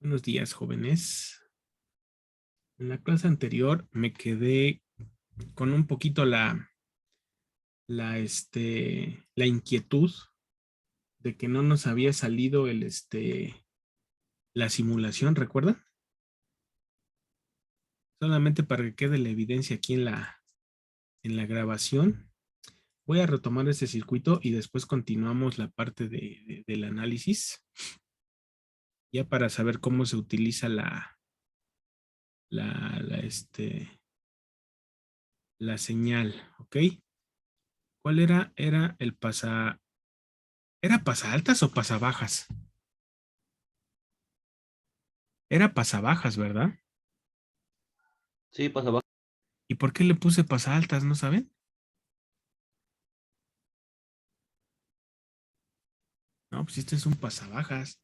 Buenos días, jóvenes. En la clase anterior me quedé con un poquito la inquietud de que no nos había salido la simulación, ¿recuerdan? Solamente para que quede la evidencia aquí en la grabación. Voy a retomar ese circuito y después continuamos la parte del análisis, ya para saber cómo se utiliza la, la, este, la señal, ¿ok? ¿Cuál era? ¿Era pasaaltas o pasabajas? Era pasabajas, ¿verdad? Sí, pasa abajo. ¿Y por qué le puse pasaaltas, no saben? No, pues este es un pasabajas.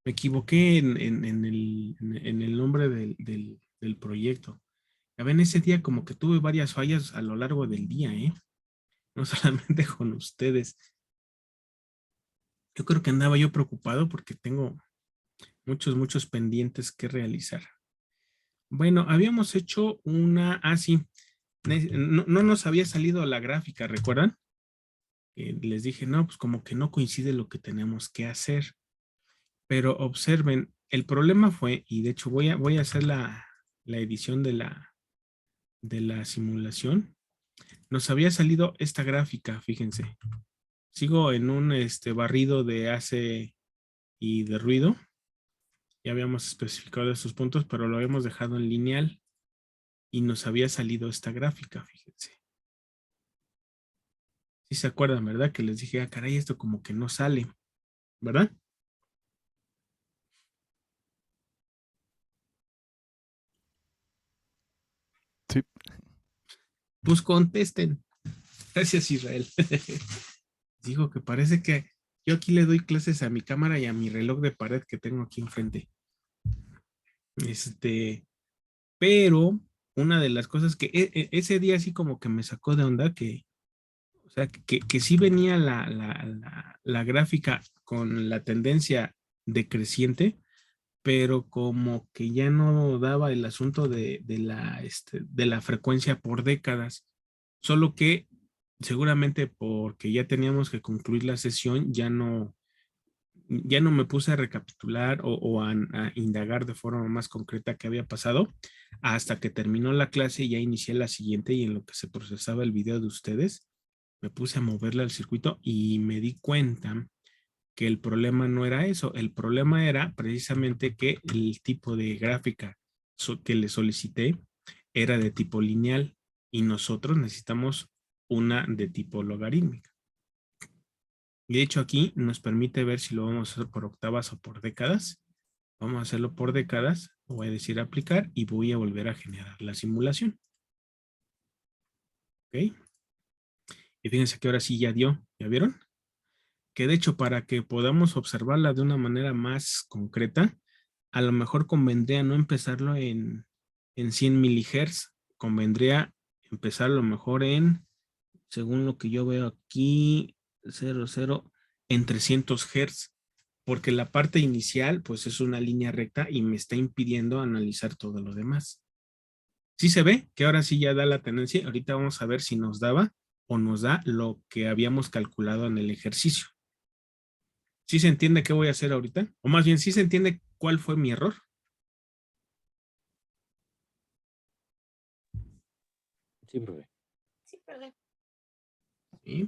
Me equivoqué en el nombre del proyecto. Ya ven, ese día como que tuve varias fallas a lo largo del día, ¿eh? No solamente con ustedes. Yo creo que andaba yo preocupado porque tengo muchos pendientes que realizar. Bueno, habíamos hecho sí, no nos había salido la gráfica, ¿recuerdan? Les dije, no, pues como que no coincide lo que tenemos que hacer. Pero observen, el problema fue, y de hecho voy a hacer la edición de la simulación. Nos había salido esta gráfica, fíjense. Sigo en un barrido de AC y de ruido. Ya habíamos especificado esos puntos, pero lo habíamos dejado en lineal y nos había salido esta gráfica, fíjense. Sí se acuerdan, ¿verdad? Que les dije, caray, esto como que no sale, ¿verdad? Sí. Pues contesten. Gracias, Israel. Digo que parece que yo aquí le doy clases a mi cámara y a mi reloj de pared que tengo aquí enfrente. Pero una de las cosas que ese día así como que me sacó de onda o sea, que sí venía la gráfica con la tendencia decreciente, pero como que ya no daba el asunto de la frecuencia por décadas, solo que seguramente porque ya teníamos que concluir la sesión, ya no me puse a recapitular o a indagar de forma más concreta qué había pasado hasta que terminó la clase y ya inicié la siguiente y en lo que se procesaba el video de ustedes, me puse a moverle al circuito y me di cuenta que el problema no era eso, el problema era precisamente que el tipo de gráfica que le solicité era de tipo lineal y nosotros necesitamos una de tipo logarítmica. Y de hecho aquí nos permite ver si lo vamos a hacer por octavas o por décadas. Vamos a hacerlo por décadas, voy a decir aplicar y voy a volver a generar la simulación. ¿Ok? Y fíjense que ahora sí ya dio, ¿ya vieron? Que de hecho para que podamos observarla de una manera más concreta, a lo mejor convendría no empezarlo en 100 milihertz, convendría empezar a lo mejor según lo que yo veo aquí, 00, en 300 hertz, porque la parte inicial pues es una línea recta y me está impidiendo analizar todo lo demás. Sí se ve que ahora sí ya da la tendencia, ahorita vamos a ver si nos daba o nos da lo que habíamos calculado en el ejercicio. ¿Sí se entiende qué voy a hacer ahorita? O más bien, ¿sí se entiende cuál fue mi error? Sí, profe. ¿Sí?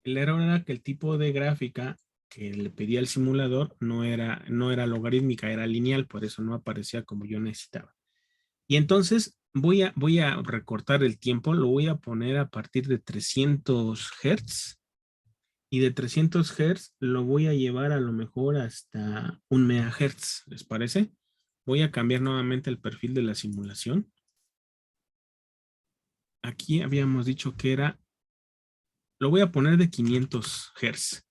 El error era que el tipo de gráfica que le pedía al simulador no era logarítmica, era lineal, por eso no aparecía como yo necesitaba. Y entonces voy a recortar el tiempo, lo voy a poner a partir de 300 Hz y de 300 Hz lo voy a llevar a lo mejor hasta 1 MHz, ¿les parece? Voy a cambiar nuevamente el perfil de la simulación. Aquí habíamos dicho que lo voy a poner de 500 Hz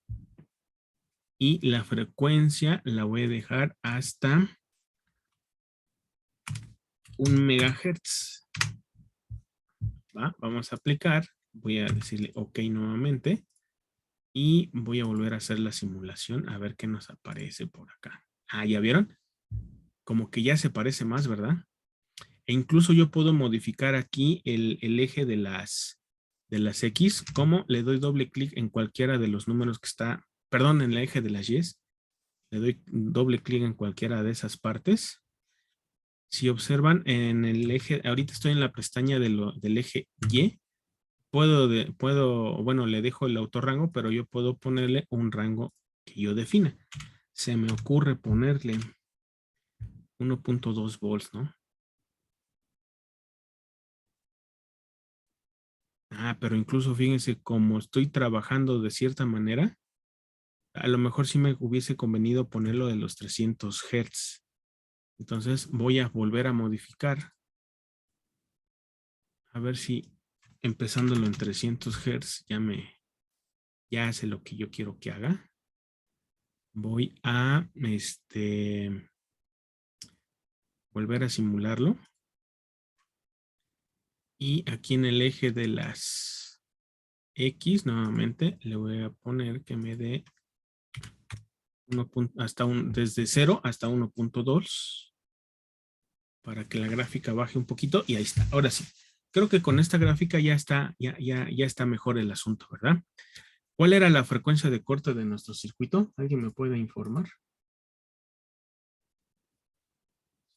y la frecuencia la voy a dejar hasta 1 MHz. ¿Va? Vamos a aplicar, voy a decirle OK nuevamente y voy a volver a hacer la simulación a ver qué nos aparece por acá. ¿Ya vieron? como que ya se parece más, ¿verdad? E incluso yo puedo modificar aquí el eje de las X, como le doy doble clic en cualquiera de los números que está, perdón, en el eje de las Y, le doy doble clic en cualquiera de esas partes. Si observan en el eje, ahorita estoy en la pestaña del eje Y, bueno, le dejo el autorrango, pero yo puedo ponerle un rango que yo defina. Se me ocurre ponerle 1.2 volts, ¿no? Ah, pero incluso fíjense, como estoy trabajando de cierta manera, a lo mejor sí me hubiese convenido ponerlo de los 300 Hz. Entonces voy a volver a modificar. A ver si empezándolo en 300 Hz ya hace lo que yo quiero que haga. Voy a volver a simularlo. Y aquí en el eje de las X, nuevamente, le voy a poner que me dé desde 0 hasta 1.2 para que la gráfica baje un poquito y ahí está. Ahora sí, creo que con esta gráfica ya está mejor el asunto, ¿verdad? ¿Cuál era la frecuencia de corte de nuestro circuito? ¿Alguien me puede informar?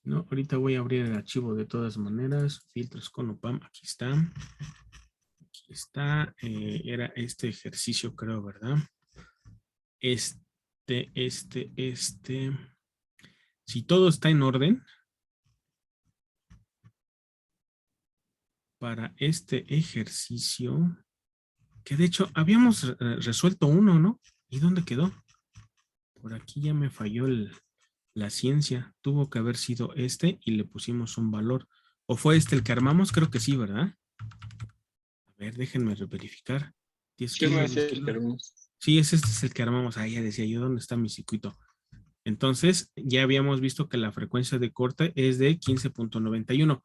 No, ahorita voy a abrir el archivo de todas maneras. Filtros con OPAM, aquí está. Aquí está. Era este ejercicio, creo, ¿verdad? Si todo está en orden, para este ejercicio, que de hecho habíamos resuelto uno, ¿no? ¿Y dónde quedó? Por aquí ya me falló la ciencia. Tuvo que haber sido este y le pusimos un valor. ¿O fue este el que armamos? Creo que sí, ¿verdad? A ver, déjenme verificar. 10 Sí, kilos, me 2 decía que kilos. no. Sí, este es el que armamos. Ah, ya decía yo, ¿dónde está mi circuito? Entonces, ya habíamos visto que la frecuencia de corte es de 15.91.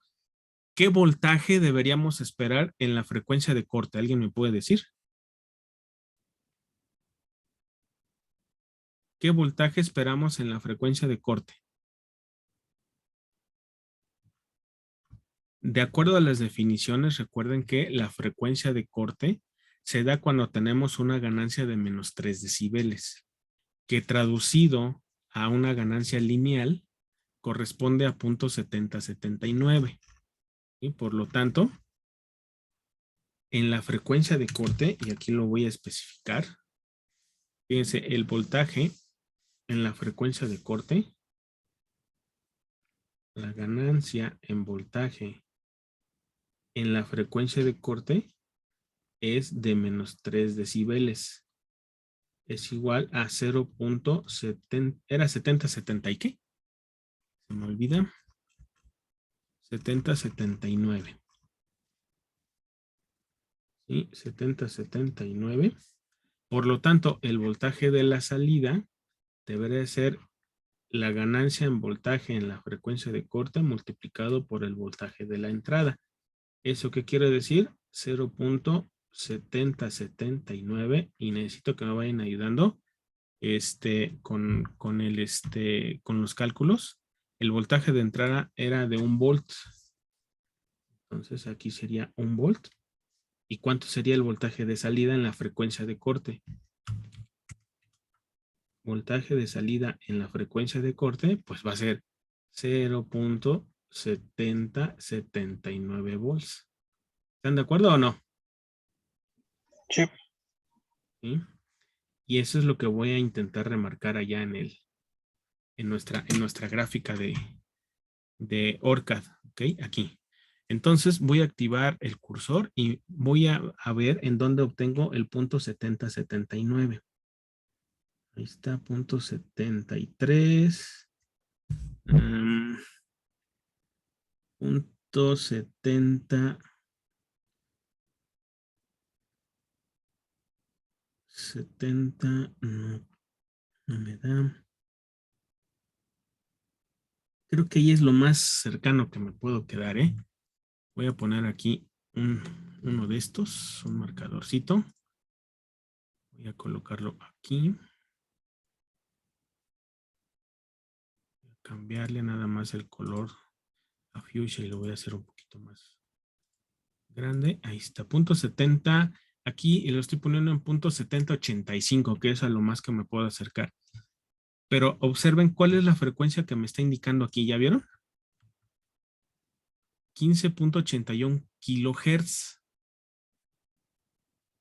¿Qué voltaje deberíamos esperar en la frecuencia de corte? ¿Alguien me puede decir? ¿Qué voltaje esperamos en la frecuencia de corte? De acuerdo a las definiciones, recuerden que la frecuencia de corte se da cuando tenemos una ganancia de menos 3 decibeles, que traducido a una ganancia lineal corresponde a 0.7079. Y por lo tanto, en la frecuencia de corte, y aquí lo voy a especificar, fíjense, el voltaje en la frecuencia de corte, la ganancia en voltaje en la frecuencia de corte es de menos 3 decibeles. Es igual a 0.70, era 70, ¿y qué? Se me olvida. 7079. ¿Sí? 7079. Por lo tanto, el voltaje de la salida debería ser la ganancia en voltaje en la frecuencia de corte multiplicado por el voltaje de la entrada. ¿Eso qué quiere decir? 0.7079 y necesito que me vayan ayudando con los cálculos. El voltaje de entrada era de 1 volt. Entonces aquí sería 1 volt. ¿Y cuánto sería el voltaje de salida en la frecuencia de corte? Voltaje de salida en la frecuencia de corte, pues va a ser 0.7079 volts. ¿Están de acuerdo o no? Sí. ¿Sí? Y eso es lo que voy a intentar remarcar allá en nuestra gráfica de ORCAD, ¿ok? Aquí. Entonces voy a activar el cursor y voy a ver en dónde obtengo el punto 7079. Ahí está, punto 73. Punto 70. 70. No, no me da. Creo que ahí es lo más cercano que me puedo quedar, ¿eh? Voy a poner aquí uno de estos, un marcadorcito. Voy a colocarlo aquí. cambiarle nada más el color a fuchsia y lo voy a hacer un poquito más grande. Ahí está, punto 70. Aquí lo estoy poniendo en punto 7085, que es a lo más que me puedo acercar. Pero observen cuál es la frecuencia que me está indicando aquí. ¿Ya vieron? 15.81 kilohertz.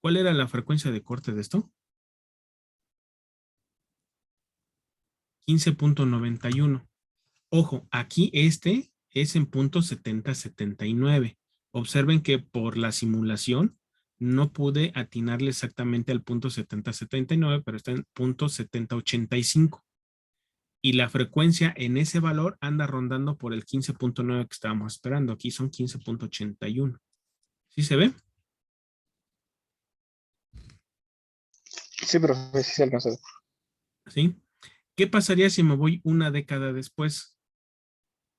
¿Cuál era la frecuencia de corte de esto? 15.91. Ojo, aquí este es en punto 7079. Observen que por la simulación no pude atinarle exactamente al punto 7079, pero está en punto 7085. Y la frecuencia en ese valor anda rondando por el 15.9 que estábamos esperando. Aquí son 15.81. ¿Sí se ve? Sí, profe, sí se alcanzó. ¿Sí? ¿Qué pasaría si me voy una década después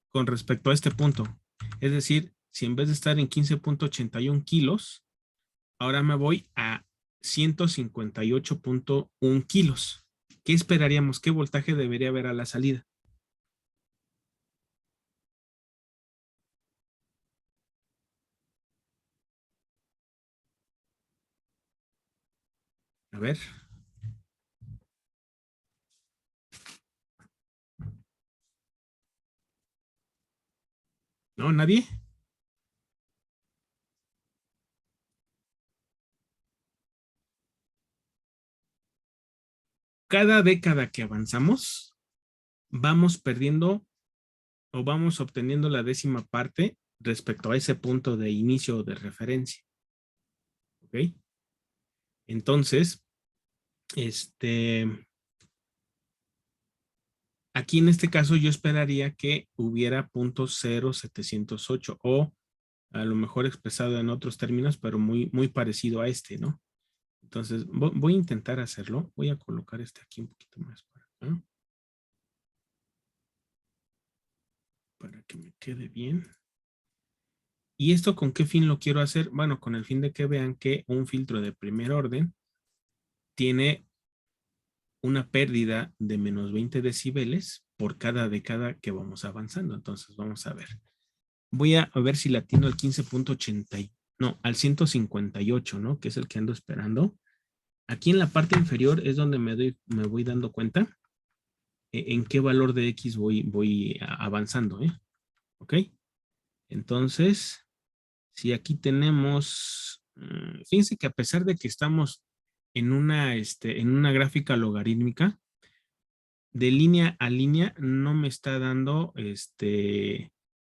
con respecto a este punto? Es decir, si en vez de estar en 15.81 kilos, ahora me voy a 158.1 kilos. ¿Qué esperaríamos? ¿Qué voltaje debería haber a la salida? A ver. ¿No? ¿Nadie? Cada década que avanzamos, vamos perdiendo o vamos obteniendo la décima parte respecto a ese punto de inicio o de referencia. ¿Ok? Entonces, aquí en este caso yo esperaría que hubiera punto 0.708 o a lo mejor expresado en otros términos, pero muy, muy parecido a este, ¿no? Entonces, voy a intentar hacerlo. Voy a colocar este aquí un poquito más para que me quede bien. ¿Y esto con qué fin lo quiero hacer? Bueno, con el fin de que vean que un filtro de primer orden tiene una pérdida de menos 20 decibeles por cada década que vamos avanzando. Entonces, vamos a ver. Voy a ver si latino al 15.80, no, al 158, ¿no? Que es el que ando esperando. Aquí en la parte inferior es donde me voy dando cuenta en qué valor de X voy avanzando, ¿eh? ¿Ok? Entonces, si aquí tenemos, fíjense que a pesar de que estamos en una gráfica logarítmica, de línea a línea no me está dando,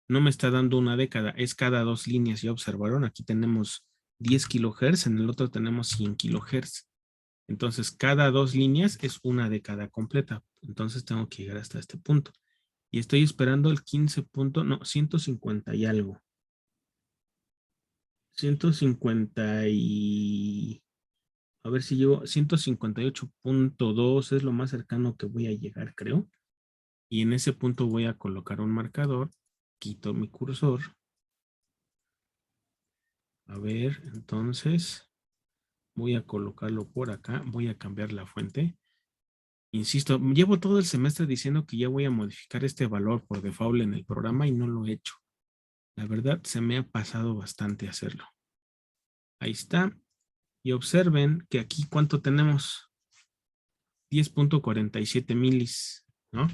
no me está dando una década, es cada dos líneas, ya observaron, aquí tenemos 10 kilohertz, en el otro tenemos 100 kilohertz. Entonces, cada dos líneas es una década completa. Entonces, tengo que llegar hasta este punto. Y estoy esperando el 15 punto, no, 150 y algo. 150 y... A ver si llevo 158.2 es lo más cercano que voy a llegar, creo. Y en ese punto voy a colocar un marcador. Quito mi cursor. A ver, entonces voy a colocarlo por acá. Voy a cambiar la fuente. Insisto, llevo todo el semestre diciendo que ya voy a modificar este valor por default en el programa y no lo he hecho. La verdad, se me ha pasado bastante hacerlo. Ahí está. Y observen que aquí, ¿cuánto tenemos? 10.47 milis, ¿no?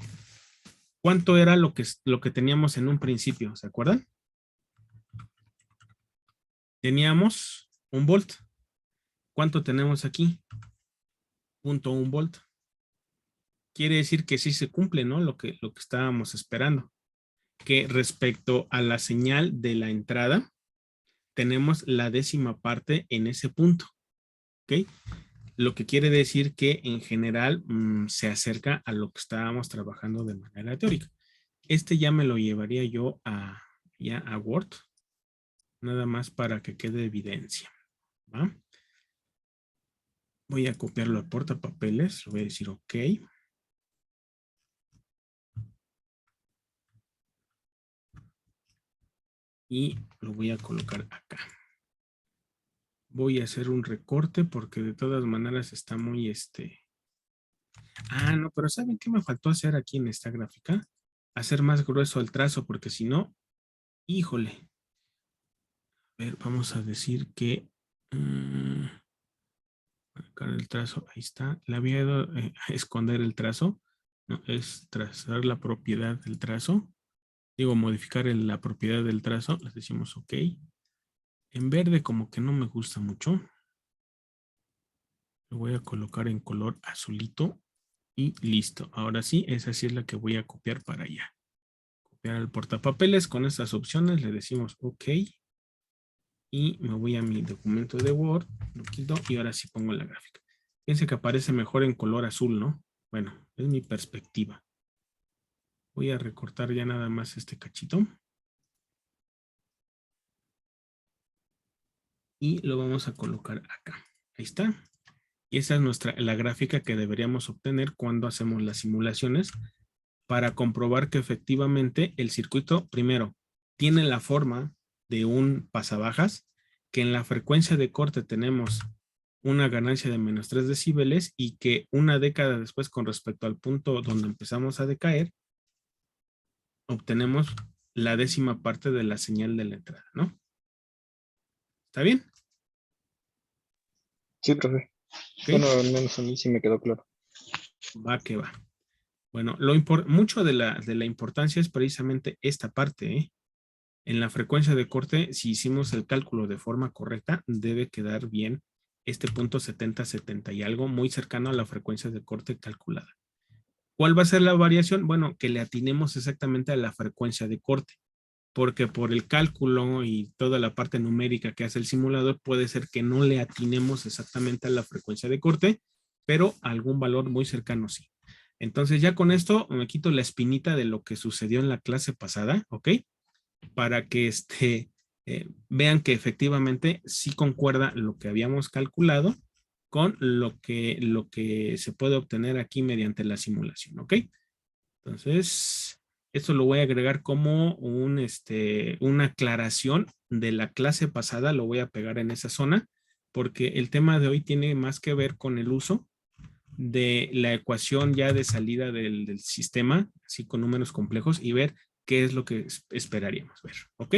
¿Cuánto era lo que teníamos en un principio? ¿Se acuerdan? Teníamos 1 volt. ¿Cuánto tenemos aquí? 0.1 volt. Quiere decir que sí se cumple, ¿no? Lo que estábamos esperando. Que respecto a la señal de la entrada, tenemos la décima parte en ese punto. ¿Ok? Lo que quiere decir que en general se acerca a lo que estábamos trabajando de manera teórica. Este ya me lo llevaría yo ya a Word, nada más para que quede evidencia. ¿Va? Voy a copiarlo a portapapeles, le voy a decir OK. Y lo voy a colocar acá. Voy a hacer un recorte porque de todas maneras está muy Ah, no, pero ¿saben qué me faltó hacer aquí en esta gráfica? hacer más grueso el trazo, porque si no, híjole. A ver, vamos a decir que marcar el trazo, ahí está. Le había ido a esconder el trazo. No, es trazar la propiedad del trazo. Digo, modificar la propiedad del trazo. Les decimos OK. En verde como que no me gusta mucho. Lo voy a colocar en color azulito. Y listo. Ahora sí, esa sí es la que voy a copiar para allá. Copiar al portapapeles con estas opciones. Le decimos OK. Y me voy a mi documento de Word. Lo quito y ahora sí pongo la gráfica. Fíjense que aparece mejor en color azul, ¿no? Bueno, es mi perspectiva. Voy a recortar ya nada más este cachito. Y lo vamos a colocar acá. Ahí está. Y esa es la gráfica que deberíamos obtener cuando hacemos las simulaciones para comprobar que efectivamente el circuito, primero, tiene la forma de un pasabajas, que en la frecuencia de corte tenemos una ganancia de menos 3 decibeles y que una década después, con respecto al punto donde empezamos a decaer, obtenemos la décima parte de la señal de la entrada, ¿no? ¿Está bien? Sí, profe. ¿Okay? Bueno, al menos a mí sí me quedó claro. Va que va. Bueno, mucho de la importancia es precisamente esta parte, ¿eh? En la frecuencia de corte, si hicimos el cálculo de forma correcta, debe quedar bien este punto 70 y algo, muy cercano a la frecuencia de corte calculada. ¿Cuál va a ser la variación? Bueno, que le atinemos exactamente a la frecuencia de corte, porque por el cálculo y toda la parte numérica que hace el simulador, puede ser que no le atinemos exactamente a la frecuencia de corte, pero a algún valor muy cercano sí. Entonces ya con esto me quito la espinita de lo que sucedió en la clase pasada, ¿ok? Para que vean que efectivamente sí concuerda lo que habíamos calculado con lo que se puede obtener aquí mediante la simulación, ¿ok? Entonces, esto lo voy a agregar como una aclaración de la clase pasada, lo voy a pegar en esa zona, porque el tema de hoy tiene más que ver con el uso de la ecuación ya de salida del sistema, así con números complejos, y ver qué es lo que esperaríamos ver, ¿ok?